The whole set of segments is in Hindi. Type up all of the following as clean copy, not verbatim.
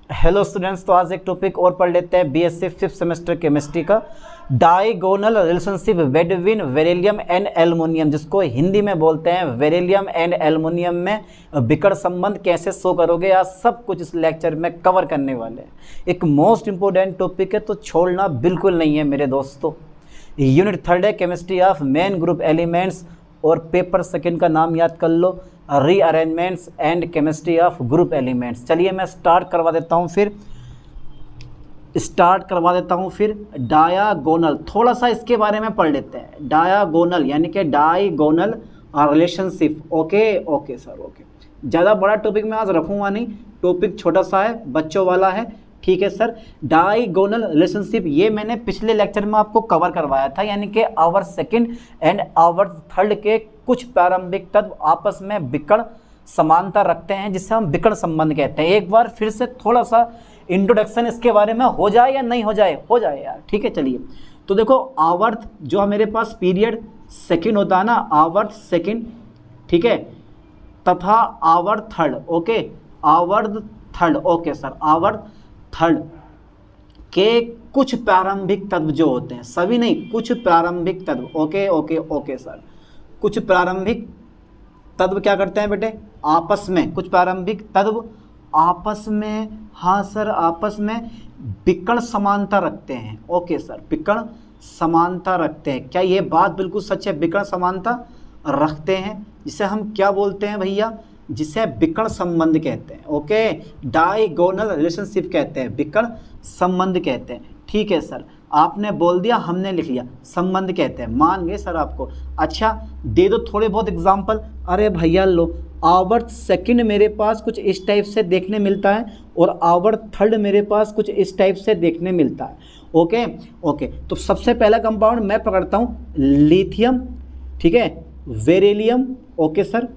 हेलो स्टूडेंट्स, तो आज एक टॉपिक और पढ़ लेते हैं बीएससी 5th सेमेस्टर केमिस्ट्री का diagonal relationship between beryllium and aluminium, जिसको हिंदी में बोलते हैं बेरिलियम एंड एल्युमिनियम में विकर्ण संबंध कैसे शो करोगे। आज सब कुछ इस लेक्चर में कवर करने वाले हैं। एक मोस्ट इंपॉर्टेंट टॉपिक है, तो छोड़ना बिल्कुल नहीं है मेरे दोस्तों। यूनिट 3 है chemistry of main group elements, और पेपर सेकंड का नाम याद कर लो, rearrangements and chemistry of group elements. चलिए मैं स्टार्ट करवा देता हूँ फिर डायगोनल, थोड़ा सा इसके बारे में पढ़ लेते हैं। डायगोनल यानी कि diagonal relationship. Okay sir, okay. ज़्यादा बड़ा टॉपिक मैं आज रखूँगा नहीं, टॉपिक छोटा सा है, बच्चों वाला है, ठीक है सर। डायगोनल रिलेशनशिप ये मैंने पिछले लेक्चर में आपको कवर करवाया था, यानी कि our second and our third के कुछ प्रारंभिक तत्व आपस में विकर्ण समानता रखते हैं, जिसे हम विकर्ण संबंध कहते हैं। एक बार फिर से थोड़ा सा इंट्रोडक्शन इसके बारे में हो जाए या नहीं हो जाए, हो जाए यार, ठीक है। चलिए तो देखो, आवर्त जो मेरे पास पीरियड सेकंड होता है ना, आवर्त सेकंड, ठीक है, तथा आवर्त थर्ड, ओके, आवर्त थर्ड, ओके सर, आवर्त थर्ड के कुछ प्रारंभिक तत्व जो होते हैं, सभी नहीं, कुछ प्रारंभिक तत्व, ओके सर, कुछ प्रारंभिक तत्व क्या करते हैं बेटे, आपस में, कुछ प्रारंभिक तत्व आपस में, हाँ सर, आपस में विकर्ण समानता रखते हैं। ओके सर, विकर्ण समानता रखते हैं। क्या ये बात बिल्कुल सच है? विकर्ण समानता रखते हैं, जिसे हम क्या बोलते हैं भैया, जिसे विकर्ण संबंध कहते हैं। ओके, डायगोनल रिलेशनशिप कहते हैं, विकर्ण संबंध कहते हैं, ठीक है सर। आपने बोल दिया, हमने लिख लिया, संबंध कहते हैं, मान गए सर आपको। अच्छा, दे दो थोड़े बहुत एग्जाम्पल। अरे भैया लो, आवर्त सेकंड मेरे पास कुछ इस टाइप से देखने मिलता है, और आवर्त थर्ड मेरे पास कुछ इस टाइप से देखने मिलता है। ओके, तो सबसे पहला कंपाउंड मैं पकड़ता हूँ, लिथियम, ठीक है, बेरिलियम, ओके सर,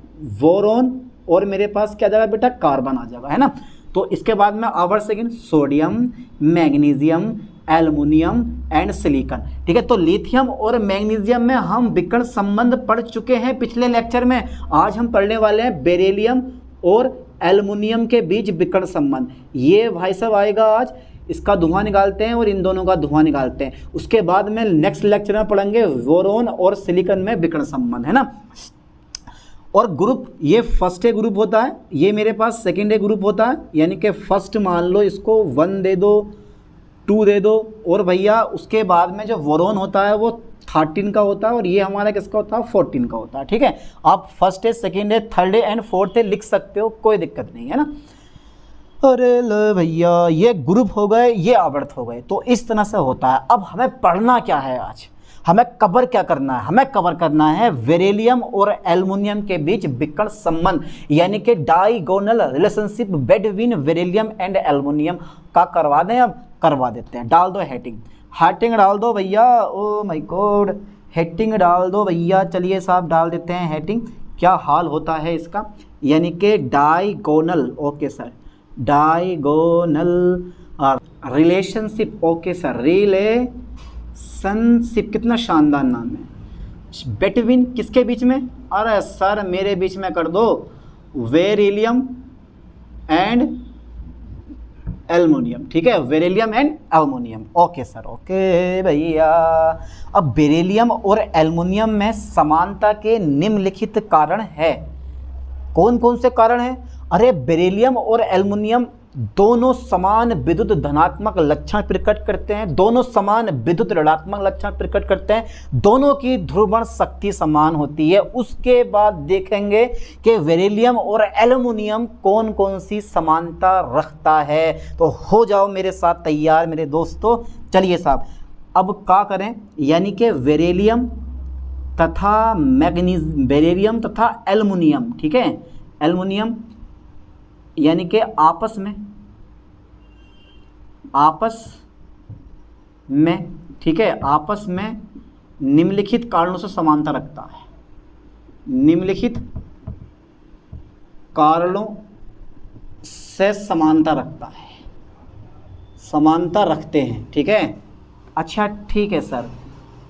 बोरॉन, और मेरे पास क्या जाएगा बेटा, कार्बन आ जाएगा, है ना। तो इसके बाद में our second sodium, magnesium, aluminium and silicon, ठीक है। तो लिथियम और मैग्नीशियम में हम विकर्ण संबंध पढ़ चुके हैं पिछले लेक्चर में। आज हम पढ़ने वाले हैं बेरिलियम और एल्युमिनियम के बीच विकर्ण संबंध। ये भाई साहब आएगा आज, इसका धुआं निकालते हैं और इन दोनों का धुआं निकालते हैं। उसके बाद में नेक्स्ट लेक्चर में पढ़ेंगे बोरॉन और सिलिकॉन में विकर्ण संबंध, है ना। और ग्रुप, ये फर्स्ट ए ग्रुप होता है, ये मेरे पास सेकेंड ए ग्रुप होता है, यानी कि फर्स्ट मान लो, इसको 1 दे दो, 2 दे दो, और भैया उसके बाद में जो बोरॉन होता है वो 13 का होता है, और ये हमारा किसका होता है, 14 का होता है, ठीक है। आप first A, second A, third A and fourth A लिख सकते हो, कोई दिक्कत नहीं है ना। अरे लो भैया, ये ग्रुप हो गए, ये आवर्त हो गए, तो इस तरह से होता है। अब हमें पढ़ना क्या है आज, हमें कवर क्या करना है, हमें कवर करना है बेरिलियम और एल्युमिनियम के बीच विकर्ण संबंध, यानी कि diagonal relationship between beryllium and aluminium का करवा दें। अब करवा देते हैं, डाल दो हेडिंग डाल दो भैया, ओ माय गॉड, हेडिंग डाल दो भैया। चलिए साहब, डाल देते हैं हेडिंग, क्या हाल होता है इसका, यानी कि diagonal, okay sir, diagonal relationship, okay sir, relationship, कितना शानदार नाम है। बिटवीन किसके बीच में, अरे सर मेरे बीच में कर दो, बेरिलियम एंड एल्युमिनियम, ठीक है, beryllium and aluminium, okay sir, okay भैया। अब बेरिलियम और एल्युमिनियम में समानता के निम्नलिखित कारण है। कौन कौन से कारण हैं? अरे बेरिलियम और एल्युमिनियम दोनों समान विद्युत धनात्मक लक्षण प्रकट करते हैं, दोनों समान विद्युत ऋणात्मक लक्षण प्रकट करते हैं, दोनों की ध्रुवण शक्ति समान होती है। उसके बाद देखेंगे कि बेरिलियम और एल्युमिनियम कौन कौन सी समानता रखता है। तो हो जाओ मेरे साथ तैयार मेरे दोस्तों। चलिए साहब, अब क्या करें, यानी कि बेरिलियम तथा बेरिलियम तथा एल्युमिनियम, ठीक है, एल्युमिनियम यानी कि आपस में, ठीक है, आपस में निम्नलिखित कारणों से समानता रखता है, निम्नलिखित कारणों से समानता रखता है, समानता रखते हैं, ठीक है। अच्छा ठीक है सर,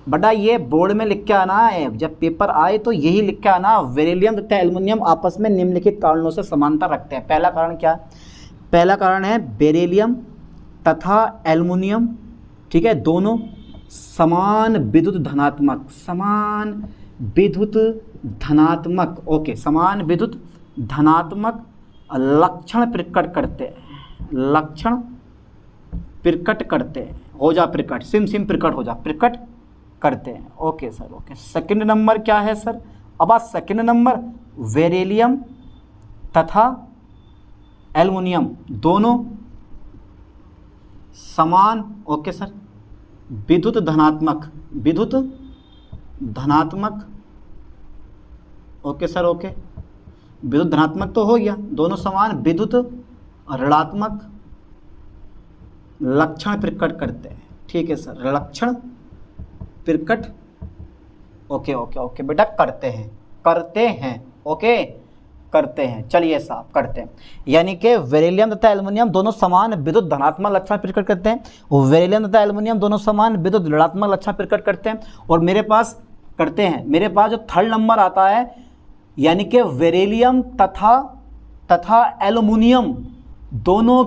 बटा ये बोर्ड में लिख के आना है, जब पेपर आए तो यही लिख के आना, बेरिलियम तथा एल्युमिनियम आपस में निम्नलिखित कारणों से समानता रखते हैं। पहला कारण क्या है? पहला कारण है बेरिलियम तथा एल्युमिनियम, ठीक है, दोनों समान विद्युत धनात्मक, समान विद्युत धनात्मक, ओके, समान विद्युत धनात्मक लक्षण प्रकट करते हैं, लक्षण प्रकट करते हैं, हो जा प्रकट, सिम सिम प्रकट हो जा, प्रकट करते हैं। Okay sir, okay. Second number क्या है सर? अब सेकंड नंबर बेरिलियम तथा एल्युमिनियम दोनों समान, ओके सर, विद्युत धनात्मक, विद्युत धनात्मक, ओके सर, ओके, विद्युत धनात्मक तो हो गया, दोनों समान विद्युत ऋणात्मक लक्षण प्रकट करते हैं, ठीक है सर, लक्षण प्रकट, ओके ओके ओके बेटा, करते हैं, करते हैं, ओके, करते हैं। चलिए साहब, करते हैं, यानी कि बेरिलियम तथा एल्युमिनियम दोनों समान विद्युत धनात्मक लक्षण प्रकट करते हैं, बेरिलियम तथा एल्युमिनियम दोनों समान विद्युत ऋणात्मक लक्षण प्रकट करते हैं। और मेरे पास करते हैं, मेरे पास जो थर्ड नंबर आता है, यानी कि बेरिलियम तथा एल्युमिनियम दोनों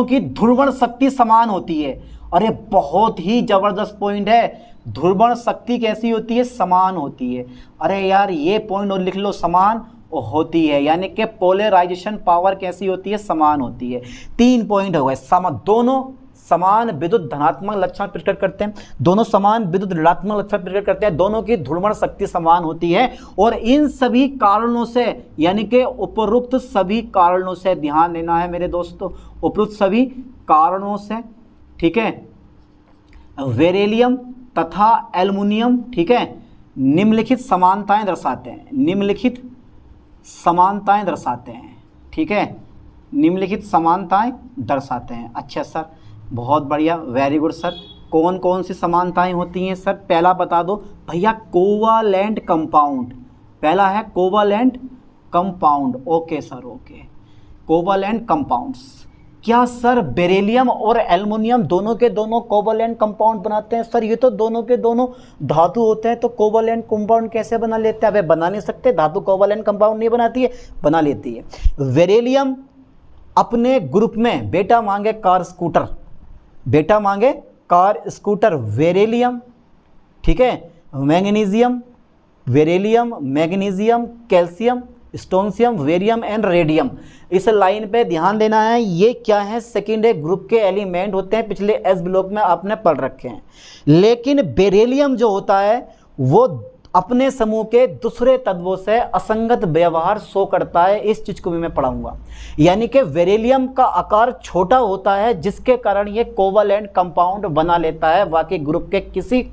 की ध्रुवण शक्ति समान होती है। अरे बहुत ही जबरदस्त पॉइंट है, ध्रुवण शक्ति कैसी होती है? समान होती है। अरे यार ये पॉइंट और लिख लो, समान होती है, यानी कि पोलराइजेशन पावर कैसी होती है? समान होती है। 3 पॉइंट हो गए, दोनों समान विद्युत धनात्मक लक्षण प्रकट करते हैं, दोनों समान विद्युत ऋणात्मक लक्षण प्रकट करते हैं, दोनों की ध्रुवण शक्ति समान होती है। और इन सभी कारणों से, यानी कि उपरोक्त सभी कारणों से, ध्यान देना है मेरे दोस्तों, उपरोक्त सभी कारणों से, ठीक है, बेरिलियम तथा एल्युमिनियम, ठीक है, निम्नलिखित समानताएं दर्शाते हैं, निम्नलिखित समानताएं दर्शाते हैं, ठीक है, निम्नलिखित समानताएं दर्शाते हैं। अच्छा सर, बहुत बढ़िया, वेरी गुड सर। कौन कौन सी समानताएं होती हैं सर? पहला बता दो भैया, कोवालेंट कंपाउंड, पहला है covalent compound, okay sir, okay, covalent compounds. क्या सर बेरिलियम और एल्युमिनियम दोनों के दोनों कोवालेंट कंपाउंड बनाते हैं? सर ये तो दोनों के दोनों धातु होते हैं, तो कोवालेंट कंपाउंड कैसे बना लेते हैं? वे बना नहीं सकते, धातु कोवालेंट कंपाउंड नहीं बनाती है, बना लेती है। बेरिलियम अपने ग्रुप में, बेटा मांगे कार स्कूटर, बेटा मांगे कार स्कूटर, बेरिलियम, ठीक है, magnesium, beryllium, magnesium, calcium, strontium, वेरियम and radium. इस लाइन पे ध्यान देना है, ये क्या है? सेकेंडरी ग्रुप के एलिमेंट होते हैं, पिछले एस ब्लॉक में आपने पढ़ रखे हैं। लेकिन बेरिलियम जो होता है वो अपने समूह के दूसरे तत्वों से असंगत व्यवहार शो करता है, इस चीज को भी मैं पढ़ाऊंगा। यानी कि बेरिलियम का आकार छोटा होता है, जिसके कारण ये कोवालेंट कंपाउंड बना लेता है, बाकी ग्रुप के किसी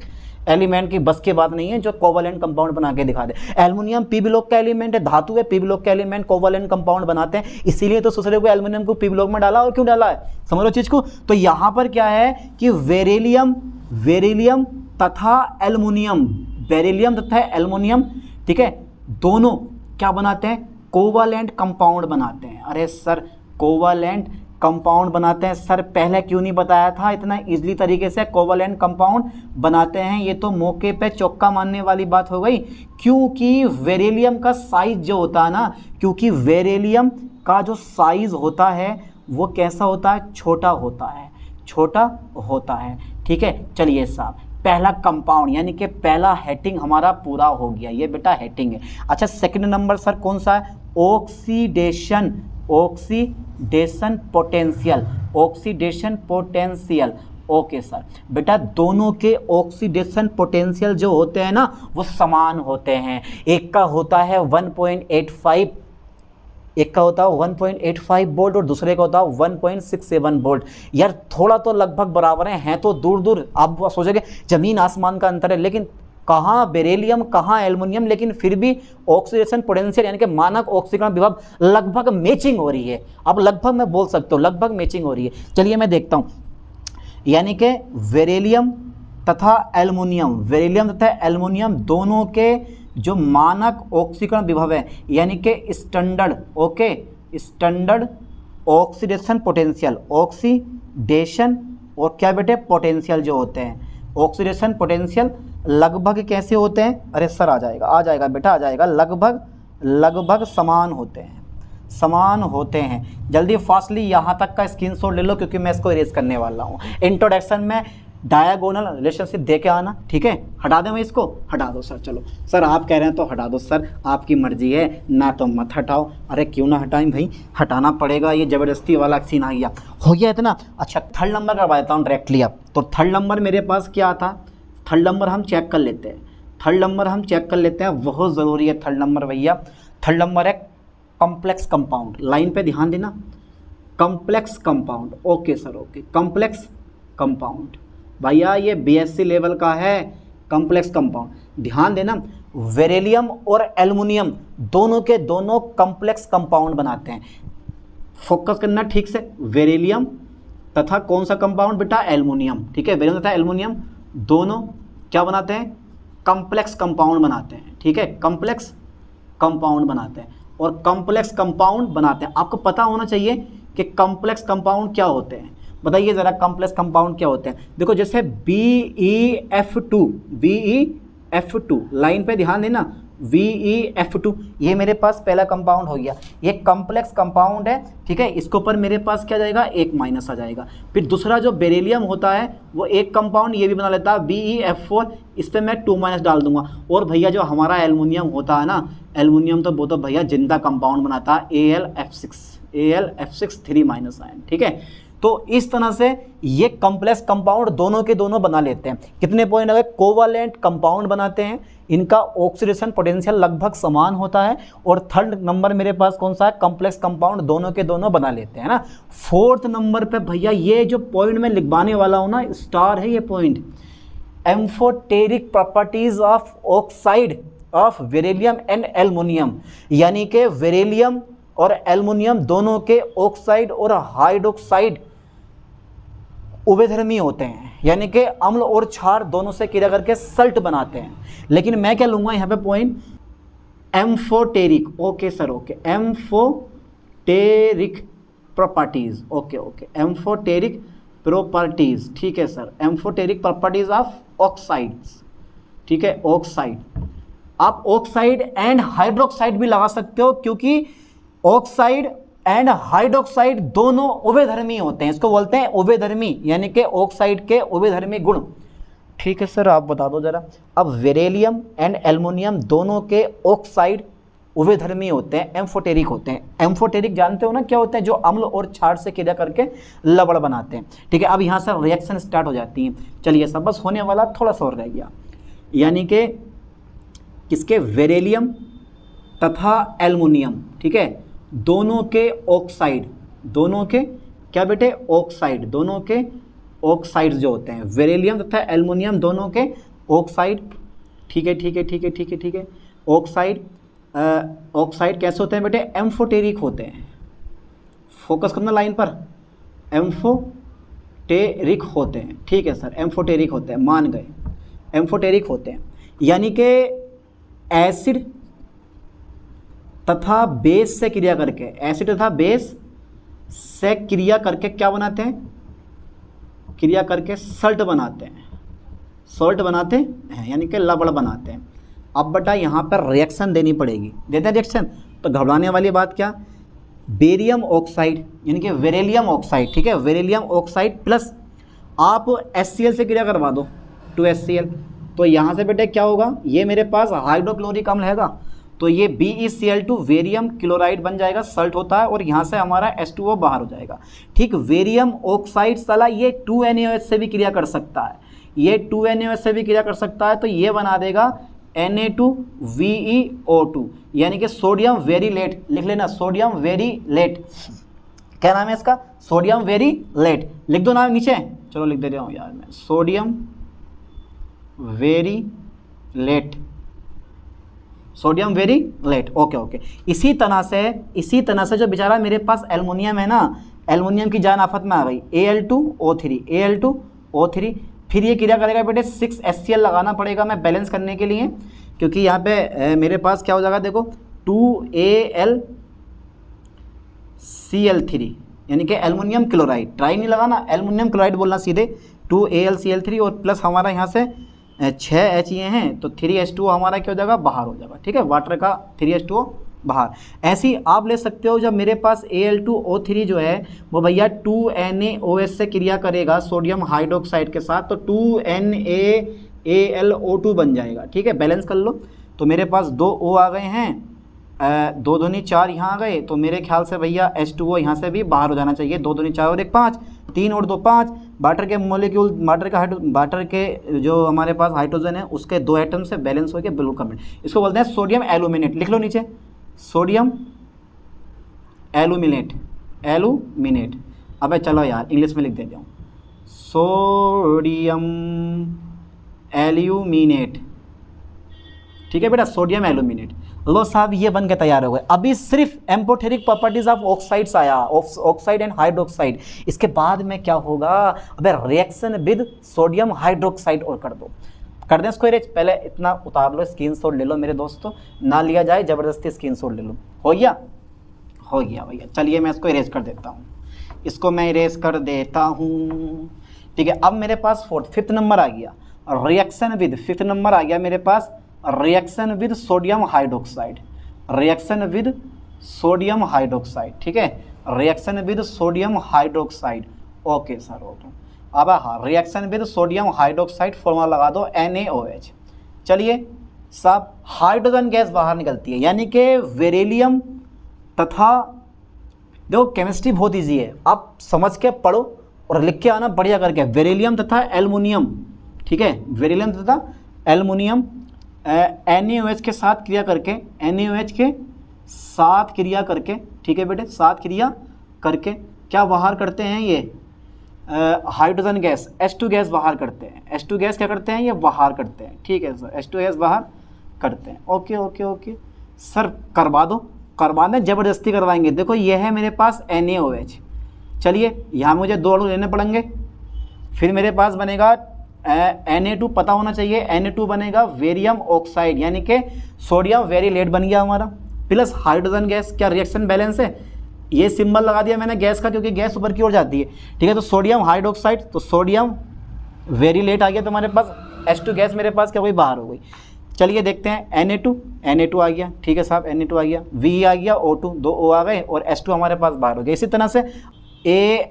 एलिमेंट की बस की बात नहीं है जो कोवालेंट कंपाउंड बना के दिखा दे। एल्युमिनियम पी ब्लॉक का एलिमेंट है, धातु है, पी ब्लॉक का एलिमेंट कोवालेंट कंपाउंड बनाते हैं, इसीलिए तो दूसरे को एल्युमिनियम को पी ब्लॉक में डाला। और क्यों डाला है समझ लो चीज को। तो यहाँ पर क्या है कि बेरिलियम तथा एल्युमिनियम, बेरिलियम तथा एल्युमिनियम, ठीक है, दोनों क्या बनाते हैं? कोवालेंट कंपाउंड बनाते हैं। अरे सर कोवालेंट कंपाउंड बनाते हैं, सर पहले क्यों नहीं बताया था? इतना इजीली तरीके से कोवालेंट कंपाउंड बनाते हैं, ये तो मौके पे चौका मारने वाली बात हो गई। क्योंकि बेरिलियम का साइज जो होता है ना, क्योंकि बेरिलियम का जो साइज होता है वो कैसा होता है? छोटा होता है, छोटा होता है, ठीक है। चलिए साहब, पहला कंपाउंड यानी कि पहला हेडिंग हमारा पूरा हो गया, ये बेटा हेडिंग है। अच्छा सेकंड नंबर सर कौन सा है? Oxidation, oxidation potential, oxidation potential, okay sir. बेटा दोनों के ऑक्सीडेशन पोटेंशियल जो होते हैं ना वो समान होते हैं। एक का होता है 1.85, एक का होता है 1.85 वोल्ट और दूसरे का होता है 1.67 वोल्ट। यार थोड़ा तो लगभग बराबर हैं तो दूर दूर आप सोचोगे जमीन आसमान का अंतर है, लेकिन कहाँ बेरिलियम कहाँ एल्युमिनियम, लेकिन फिर भी ऑक्सीडेशन पोटेंशियल यानी कि मानक ऑक्सीकरण विभव लगभग मैचिंग हो रही है। अब लगभग मैं बोल सकता हूँ लगभग मैचिंग हो रही है। चलिए मैं देखता हूँ, यानी कि बेरिलियम तथा एल्युमिनियम दोनों के जो मानक ऑक्सीकरण विभव है यानी कि standard, okay, standard oxidation potential, oxidation और क्या बेटे पोटेंशियल जो होते हैं, ऑक्सीडेशन पोटेंशियल लगभग कैसे होते हैं? अरे सर आ जाएगा बेटा, आ जाएगा, लगभग समान होते हैं, समान होते हैं। जल्दी फास्टली यहाँ तक का स्क्रीनशॉट ले लो क्योंकि मैं इसको इरेज करने वाला हूँ। इंट्रोडक्शन में डायगोनल रिलेशनशिप दे के आना, ठीक है। हटा दें मैं इसको, हटा दो सर। चलो सर आप कह रहे हैं तो हटा दो सर, आपकी मर्जी है, ना तो मत हटाओ। अरे क्यों ना हटाएं भाई, हटाना पड़ेगा, ये ज़बरदस्ती वाला सीन आ गया। हो गया इतना। अच्छा थर्ड नंबर करवा देता हूँ डायरेक्टली अब। तो थर्ड नंबर मेरे पास क्या था, थर्ड नंबर हम चेक कर लेते हैं। थर्ड नंबर हम चेक कर लेते हैं, बहुत ज़रूरी है थर्ड नंबर भैया। थर्ड नंबर है कॉम्प्लेक्स कंपाउंड। लाइन पे ध्यान देना, complex compound. Okay sir okay, complex compound भैया ये बीएससी लेवल का है, कॉम्प्लेक्स कंपाउंड। ध्यान देना, बेरिलियम और एल्युमिनियम दोनों के दोनों कॉम्प्लेक्स कंपाउंड बनाते हैं। फोकस करना ठीक से, बेरिलियम तथा कौन सा कंपाउंड बेटा, एल्युमिनियम, ठीक है। बेरिलियम तथा एल्युमिनियम दोनों क्या बनाते हैं, कॉम्प्लेक्स कंपाउंड बनाते हैं, ठीक है। कॉम्प्लेक्स कंपाउंड बनाते हैं और कॉम्प्लेक्स कंपाउंड बनाते हैं। आपको पता होना चाहिए कि कॉम्प्लेक्स कंपाउंड क्या होते हैं। बताइए ज़रा कॉम्प्लेक्स कंपाउंड क्या होते हैं। देखो जैसे BeF2 लाइन पे ध्यान देना, BeF2 ये मेरे पास पहला कंपाउंड हो गया, ये कॉम्प्लेक्स कंपाउंड है, ठीक है। इसके ऊपर मेरे पास क्या जाएगा, एक माइनस आ जाएगा। फिर दूसरा जो बेरिलियम होता है वो एक कंपाउंड ये भी बना लेता है, BeF4, इस पर मैं 2 माइनस डाल दूंगा। और भैया जो हमारा एल्युमिनियम होता है ना, एल्युमिनियम तो वो तो भैया जिंदा कंपाउंड बनाता है, AlF6 3 माइनस आयन, ठीक है। तो इस तरह से ये कॉम्प्लेक्स कंपाउंड दोनों के दोनों बना लेते हैं। कितने पॉइंट अगर कोवालेंट कंपाउंड बनाते हैं, इनका ऑक्सीडेशन पोटेंशियल लगभग समान होता है। और थर्ड नंबर मेरे पास कौन सा है, कॉम्प्लेक्स कंपाउंड दोनों के दोनों बना लेते हैं ना। फोर्थ नंबर पे भैया ये जो पॉइंट मैं लिखवाने वाला हूँ ना, स्टार है ये point, amphoteric properties of oxide of beryllium and aluminium, यानी कि बेरिलियम और एल्युमिनियम दोनों के ऑक्साइड और हाइड्रोक्साइड उभयधर्मी होते हैं, यानी कि अम्ल और क्षार दोनों से क्रिया करके सल्ट बनाते हैं। लेकिन मैं क्या लूँगा यहाँ पे point, amphoteric. Okay sir okay, amphoteric properties, okay okay, amphoteric properties, ठीक है sir. Amphoteric properties of oxides, ठीक है, ऑक्साइड। आप ऑक्साइड एंड हाइड्रोक्साइड भी लगा सकते हो क्योंकि ऑक्साइड एंड हाइड्रोक्साइड दोनों उभयधर्मी होते हैं, इसको बोलते हैं उभयधर्मी, यानी कि ऑक्साइड के उभयधर्मी गुण, ठीक है सर। आप बता दो जरा। अब बेरिलियम एंड एल्युमिनियम दोनों के ऑक्साइड उभयधर्मी होते हैं, एम्फोटेरिक होते हैं। एम्फोटेरिक जानते हो ना क्या होते हैं, जो अम्ल और क्षार से क्रिया करके लवण बनाते हैं, ठीक है। अब यहाँ से रिएक्शन स्टार्ट हो जाती है। चलिए सब बस होने वाला, थोड़ा सा और रह गया, यानी कि किसके, बेरिलियम तथा एल्युमिनियम, ठीक है, दोनों के ऑक्साइड, दोनों के क्या बेटे, ऑक्साइड, दोनों के ऑक्साइड जो होते हैं, बेरिलियम तथा एल्युमिनियम दोनों के ऑक्साइड, ठीक है ठीक है ठीक है ठीक है ठीक है। ऑक्साइड ऑक्साइड कैसे होते हैं बेटे, एम्फोटेरिक होते हैं। फोकस करना लाइन पर, एम्फोटेरिक होते हैं, ठीक है सर, एम्फोटेरिक होते हैं, मान गए, एम्फोटेरिक होते हैं। यानी कि एसिड तथा बेस से क्रिया करके, एसिड तथा बेस से क्रिया करके क्या बनाते हैं, क्रिया करके सल्ट बनाते हैं, सॉल्ट बनाते हैं, यानी कि लवण बनाते हैं। अब बेटा यहाँ पर रिएक्शन देनी पड़ेगी, देते हैं रिएक्शन, तो घबराने वाली बात क्या, बेरियम ऑक्साइड यानी कि बेरिलियम ऑक्साइड, ठीक है, बेरिलियम ऑक्साइड प्लस आप HCl से क्रिया करवा दो, 2HCl, तो यहाँ से बेटे क्या होगा, ये मेरे पास हाइड्रोक्लोरिक अम्ल हैगा, तो ये BeCl2 बेरियम क्लोराइड बन जाएगा, सल्ट होता है, और यहाँ से हमारा H2O बाहर हो जाएगा, ठीक। बेरियम ऑक्साइड साला ये 2NaOH से भी क्रिया कर सकता है, ये 2NaOH से भी क्रिया कर सकता है, तो ये बना देगा Na2VeO2, यानी कि सोडियम वेरी लेट, लिख लेना सोडियम वेरी लेट, क्या नाम है इसका, सोडियम वेरी लेट, लिख दो नाम नीचे, चलो लिख दे रहा हूँ यार मैं, sodium very late, sodium very late, okay okay. इसी तरह से जो बेचारा मेरे पास एल्युमिनियम है ना, एल्युमिनियम की जान आफत में आ गई, Al2O3, फिर ये क्रिया करेगा बेटे 6HCl लगाना पड़ेगा मैं बैलेंस करने के लिए, क्योंकि यहाँ पे मेरे पास क्या हो जाएगा, देखो 2AlCl3 यानी कि एल्युमिनियम क्लोराइड, ट्राई नहीं लगाना, एल्युमिनियम क्लोराइड बोलना सीधे, 2AlCl3 और प्लस हमारा यहाँ से 6H ये हैं, तो 3H2O हमारा क्या हो जाएगा, बाहर हो जाएगा, ठीक है, वाटर का 3H2O बाहर। ऐसे ही आप ले सकते हो जब मेरे पास Al2O3 जो है वो भैया 2NaOH से क्रिया करेगा सोडियम हाइड्रोक्साइड के साथ, तो 2NaAlO2 बन जाएगा। ठीक है, बैलेंस कर लो। तो मेरे पास 2 O आ गए हैं, 2 दूनी 4 यहाँ आ गए, तो मेरे ख्याल से भैया H2O यहाँ से भी बाहर हो जाना चाहिए। 2 दूनी 4 और 1 5, 3 और 2 5। वाटर के मॉलिक्यूल, वाटर के जो हमारे पास हाइड्रोजन है उसके 2 एटम से बैलेंस हो गया, बिल्कुल कंप्लीट। इसको बोलते हैं सोडियम एल्यूमिनेट। लिख लो नीचे, सोडियम एल्यूमिनेट, एल्यूमिनेट। अबे चलो यार इंग्लिश में लिख देता हूँ, सोडियम एल्यूमिनेट। ठीक है बेटा, सोडियम एल्यूमिनेट। लो साहब ये बन के तैयार हो गए। अभी सिर्फ एम्पोटेरिक प्रॉपर्टीज ऑफ ऑक्साइड्स आया, ऑक्साइड एंड हाइड्रोक्साइड। इसके बाद में क्या होगा, अबे रिएक्शन विद सोडियम हाइड्रोक्साइड और कर दो। कर दें इसको इरेज, पहले इतना उतार लो, स्क्रीनशॉट ले लो मेरे दोस्तों, ना लिया जाए ज़बरदस्ती स्क्रीनशॉट ले लो। हो गया, हो गया भैया। चलिए मैं इसको इरेज कर देता हूँ, इसको मैं इरेज कर देता हूँ। ठीक है, अब मेरे पास फिफ्थ नंबर आ गया, रिएक्शन विद, फिफ्थ नंबर आ गया मेरे पास reaction with sodium hydroxide, reaction with sodium hydroxide. ठीक है, reaction with sodium hydroxide. Okay sir, okay. अब हाँ, reaction with sodium hydroxide formula लगा दो NaOH। चलिए साहब, हाइड्रोजन गैस बाहर निकलती है, यानी कि बेरिलियम तथा, देखो केमिस्ट्री बहुत इजी है, आप समझ के पढ़ो और लिख के आना बढ़िया करके। बेरिलियम तथा एल्युमिनियम, ठीक है, बेरिलियम तथा एल्युमिनियम NaOH के साथ क्रिया करके, NaOH के साथ क्रिया करके, ठीक है बेटे, साथ क्रिया करके क्या बाहर करते हैं ये हाइड्रोजन गैस, H2 गैस बाहर करते हैं। H2 गैस क्या करते हैं, ये बाहर करते हैं। ठीक है सर, H2 गैस बाहर करते हैं। ओके ओके ओके सर, करवा दो, करवा दें, ज़बरदस्ती करवाएंगे। देखो ये है मेरे पास NaOH। चलिए यहाँ मुझे 2 अणु लेने पड़ेंगे, फिर मेरे पास बनेगा Na2, पता होना चाहिए, Na2 बनेगा वेरियम ऑक्साइड, यानी कि सोडियम वेरिलेट बन गया हमारा, प्लस हाइड्रोजन गैस। क्या रिएक्शन बैलेंस है, ये सिंबल लगा दिया मैंने गैस का, क्योंकि गैस ऊपर की ओर जाती है। ठीक है, तो सोडियम हाइड्रोक्साइड, तो सोडियम वेरिलेट आ गया, तो हमारे पास H2 गैस मेरे पास क्या हुई, बाहर हो गई। चलिए देखते हैं, Na2 आ गया। ठीक है साहब, Na2 आ गया, V आ गया, O2, 2 O आ गए और H2 हमारे पास बाहर हो गया। इसी तरह से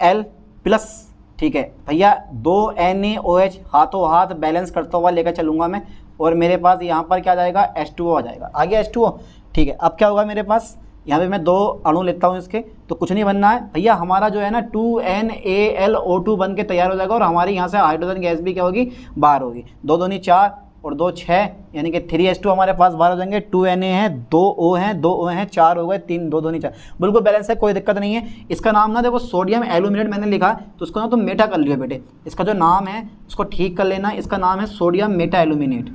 Al प्लस, ठीक है भैया, 2 NaOH हाथों हाथ बैलेंस करता हुआ लेकर चलूँगा मैं, और मेरे पास यहाँ पर क्या आ जाएगा, H2O आ जाएगा। आ गया H2O। ठीक है, अब क्या होगा मेरे पास, यहाँ पे मैं 2 अणु लेता हूँ इसके, तो कुछ नहीं बनना है भैया, हमारा जो है ना 2NaLO2 बन के तैयार हो जाएगा, और हमारी यहाँ से हाइड्रोजन गैस भी क्या होगी, बाहर होगी। 2 दूनी 4 और 2 6, यानी कि 3H2 हमारे पास बाहर हो जाएंगे। 2 Na है, 2 O हैं, 2 O हैं, 4 हो गए, 3, 2 दूनी 4, बिल्कुल बैलेंस है, कोई दिक्कत नहीं है। इसका नाम ना देखो, सोडियम एल्यूमिनेट मैंने लिखा, तो उसको ना तुम मेटा कर लियो बेटे, इसका जो नाम है उसको ठीक कर लेना। इसका नाम है सोडियम मेटा एल्यूमिनेट,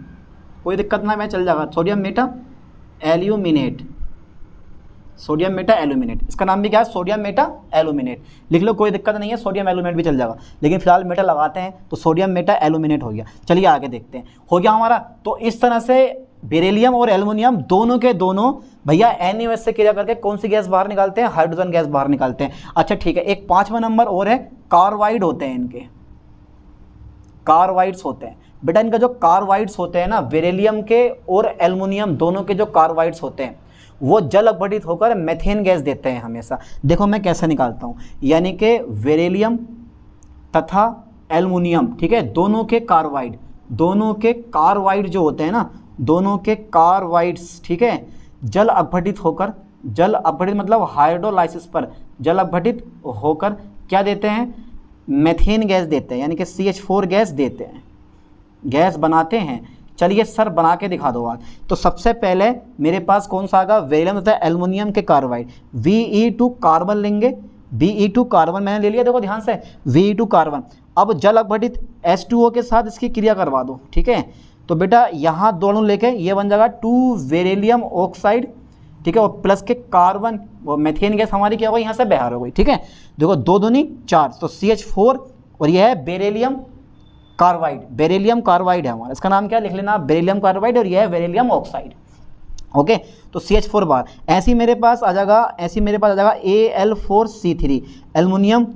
कोई दिक्कत ना, मैं चल जाएगा, sodium Meta aluminate, sodium Meta aluminate. इसका नाम भी क्या है, सोडियम मेटा एल्यूमिनेट। लिख लो, कोई दिक्कत नहीं है, सोडियम एल्यूमिनेट भी चल जाएगा, लेकिन फिलहाल मेटा लगाते हैं, तो सोडियम मेटा एल्यूमिनेट हो गया। चलिए आगे देखते हैं, हो गया हमारा। तो इस तरह से बेरिलियम और एल्युमिनियम दोनों के दोनों भैया NaOH से क्रिया करके कौन सी गैस बाहर निकालते हैं, हाइड्रोजन गैस बाहर निकालते हैं। अच्छा ठीक है, एक 5वां नंबर और है, कार्बाइड होते हैं इनके, कार्बाइड्स होते हैं बेटा। इनका जो कार्बाइड्स होते हैं ना, बेरिलियम के और एल्युमिनियम दोनों के जो कार्बाइड्स होते हैं, वो जल अपघटित होकर मेथेन गैस देते हैं हमेशा। देखो मैं कैसे निकालता हूँ, यानी कि बेरिलियम तथा एल्युमिनियम, ठीक है, दोनों के कार्बाइड, दोनों के कार्बाइड जो होते हैं ना, दोनों के कार्बाइड्स, ठीक है, जल अपघटित होकर, जल अपघटित मतलब हाइड्रोलाइसिस पर जल अपघटित होकर क्या देते हैं, मेथेन गैस देते हैं, यानी कि CH4 गैस देते हैं, गैस बनाते हैं। चलिए सर बना के दिखा दो आज। तो सबसे पहले मेरे पास कौन सा आएगा, बेरिलियम तथा एल्युमिनियम के कार्बाइड, Ve2 कार्बन लेंगे, Be2 कार्बन मैंने ले लिया, देखो ध्यान से, Ve2 कार्बन। अब जल अपघटित H2O के साथ इसकी क्रिया करवा दो, ठीक है। तो बेटा यहाँ दोनों लेके ये बन जाएगा 2 बेरिलियम ऑक्साइड, ठीक है, और प्लस के कार्बन, वो मेथेन गैस हमारी क्या हो गई, यहाँ से बाहर हो गई, ठीक है। देखो 2 दूनी 4, तो CH4, और यह है बेरिलियम कार्बाइड, बेरिलियम कार्बाइड है हमारा, इसका नाम क्या लिख लेना, बेरिलियम कार्बाइड, और यह है बेरिलियम ऑक्साइड। ओके, तो CH4 बार। ऐसी मेरे पास आ जाएगा, ऐसी मेरे पास आ जाएगा Al4C3, aluminium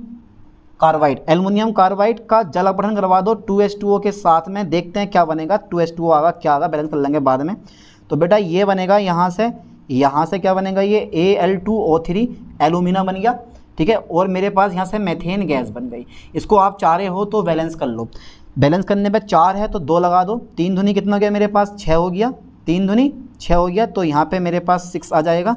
carbide, aluminium carbide का जल अपघटन करवा दो 2H2O के साथ में, देखते हैं क्या बनेगा, 2H2O आगा क्या आगा, बैलेंस कर लेंगे बाद में। तो बेटा ये बनेगा यहाँ से, यहाँ से क्या बनेगा, ये Al2O3 एलुमिना बन गया, ठीक है। और मेरे पास यहाँ से मेथेन गैस बन गई। इसको आप चाह रहे हो तो बैलेंस कर लो। बैलेंस करने पे 4 है तो 2 लगा दो, 3 दूनी कितना हो गया मेरे पास, 6 हो गया, 3 दूनी 6 हो गया, तो यहाँ पे मेरे पास 6 आ जाएगा।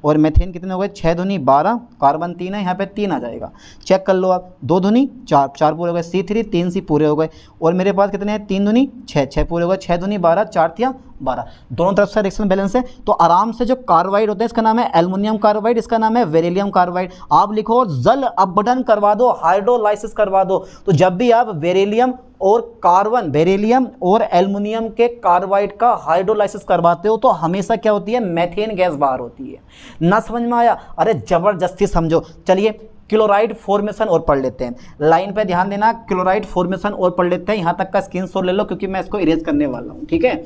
और मेथेन कितने हो गए, 6 दूनी 12, कार्बन 3 है, यहाँ पे 3 आ जाएगा। चेक कर लो आप, 2 दूनी 4, 4 पूरे हो गए, C3 3 C पूरे हो गए। और मेरे पास कितने हैं, 3 दूनी 6, 6 पूरे हो गए, 6 दूनी 12, 4 तिया 12, दोनों तरफ से रिएक्शन बैलेंस है। तो आराम से जो कार्बाइड होता है इसका नाम है एल्युमिनियम कार्बाइड, इसका नाम है बेरिलियम कार्बाइड। आप लिखो जल अपघटन करवा दो, हाइड्रोलाइसिस करवा दो। तो जब भी आप बेरिलियम और कार्बन, बेरिलियम और एल्युमिनियम के कार्बाइड का हाइड्रोलाइसिस करवाते हो तो हमेशा क्या होती है, मेथेन गैस बाहर होती है। ना समझ में आया, अरे जबरदस्ती समझो। चलिए क्लोराइड फॉर्मेशन और पढ़ लेते हैं, लाइन पे ध्यान देना, क्लोराइड फॉर्मेशन और पढ़ लेते हैं। यहाँ तक का स्क्रीनशॉट ले लो क्योंकि मैं इसको इरेज करने वाला हूँ, ठीक है।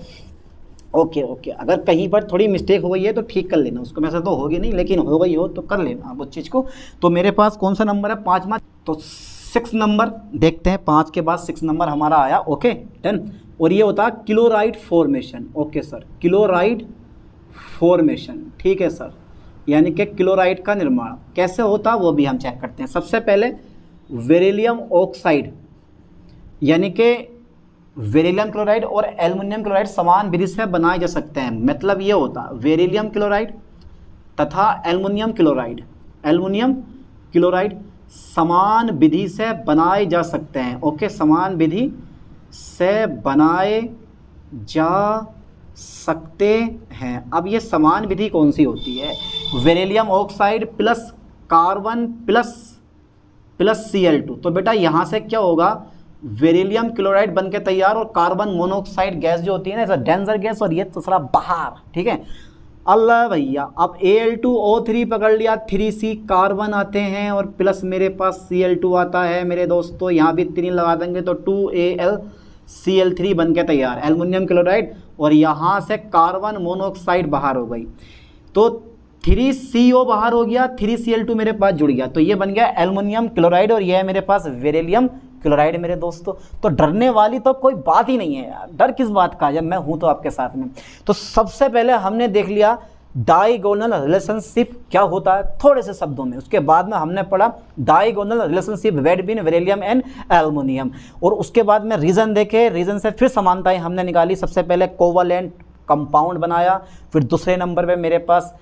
ओके ओके, अगर कहीं पर थोड़ी मिस्टेक हो गई है तो ठीक कर लेना उसको, वैसे तो होगी नहीं लेकिन हो गई हो तो कर लेना आप उस चीज़ को। तो मेरे पास कौन सा नंबर है, 5वां, तो 6 नंबर देखते हैं, 5 के बाद 6 नंबर हमारा आया। Okay done. और ये होता है chloride formation. Okay sir, chloride formation, ठीक है सर, यानी कि क्लोराइड का निर्माण कैसे होता वो भी हम चेक करते हैं। सबसे पहले बेरिलियम ऑक्साइड, यानी कि बेरिलियम क्लोराइड और एल्युमिनियम क्लोराइड समान विधि से बनाए जा सकते हैं। मतलब ये होता बेरिलियम क्लोराइड तथा एल्युमिनियम क्लोराइड समान विधि से बनाए जा सकते हैं। ओके, समान विधि से बनाए जा सकते हैं। अब ये समान विधि कौन सी होती है, beryllium oxide plus carbon plus Cl2। तो बेटा यहाँ से क्या होगा, बेरिलियम क्लोराइड बन के तैयार और कार्बन मोनोऑक्साइड गैस जो होती है ना, ऐसा डेंजर गैस, और ये दूसरा बाहर, ठीक है। अल्लाह भैया, अब Al2O3 पकड़ लिया, 3C कार्बन आते हैं और प्लस मेरे पास Cl2 आता है मेरे दोस्तों, यहाँ भी 3 लगा देंगे तो 2AlCl3 बन के तैयार, एल्युमिनियम क्लोराइड। और यहाँ से कार्बन मोनोऑक्साइड बाहर हो गई तो 3CO बाहर हो गया, 3Cl2 मेरे पास जुड़ गया, तो ये बन गया एल्युमिनियम क्लोराइड और ये है मेरे पास बेरिलियम क्लोराइड मेरे दोस्तों। तो डरने वाली तो कोई बात ही नहीं है यार, डर किस बात का, जब मैं हूं तो आपके साथ में। तो सबसे पहले हमने देख लिया डाइगोनल रिलेशनशिप क्या होता है थोड़े से शब्दों में, उसके बाद में हमने पढ़ा diagonal relationship between beryllium and aluminium, और उसके बाद में रीजन देखे, रीजन से फिर समानताएं हमने निकाली। सबसे पहले कोवलेंट कंपाउंड बनाया, फिर दूसरे नंबर पे मेरे पास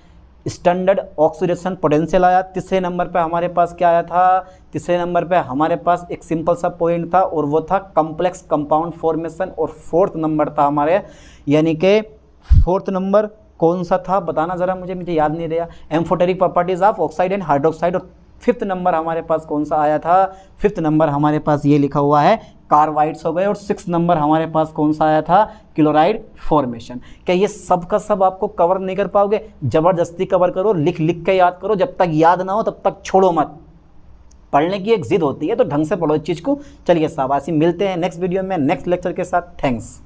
स्टैंडर्ड ऑक्सीडेशन पोटेंशियल आया, तीसरे नंबर पे हमारे पास क्या आया था, तीसरे नंबर पे हमारे पास एक सिंपल सा पॉइंट था और वो था कॉम्प्लेक्स कंपाउंड फॉर्मेशन, और फोर्थ नंबर था हमारे, यानी कि फोर्थ नंबर कौन सा था बताना ज़रा, मुझे याद नहीं रहा, amphoteric properties of oxide and hydroxide. और फिफ्थ नंबर हमारे पास कौन सा आया था, फिफ्थ नंबर हमारे पास ये लिखा हुआ है कार्बाइड्स हो गए। और 6 नंबर हमारे पास कौन सा आया था, क्लोराइड फॉर्मेशन। क्या ये सब का सब आपको कवर नहीं कर पाओगे, जबरदस्ती कवर करो, लिख लिख के याद करो, जब तक याद ना हो तब तक छोड़ो मत। पढ़ने की एक जिद होती है तो ढंग से पढ़ो इस चीज़ को। चलिए शाबाशी, मिलते हैं नेक्स्ट वीडियो में नेक्स्ट लेक्चर के साथ। थैंक्स।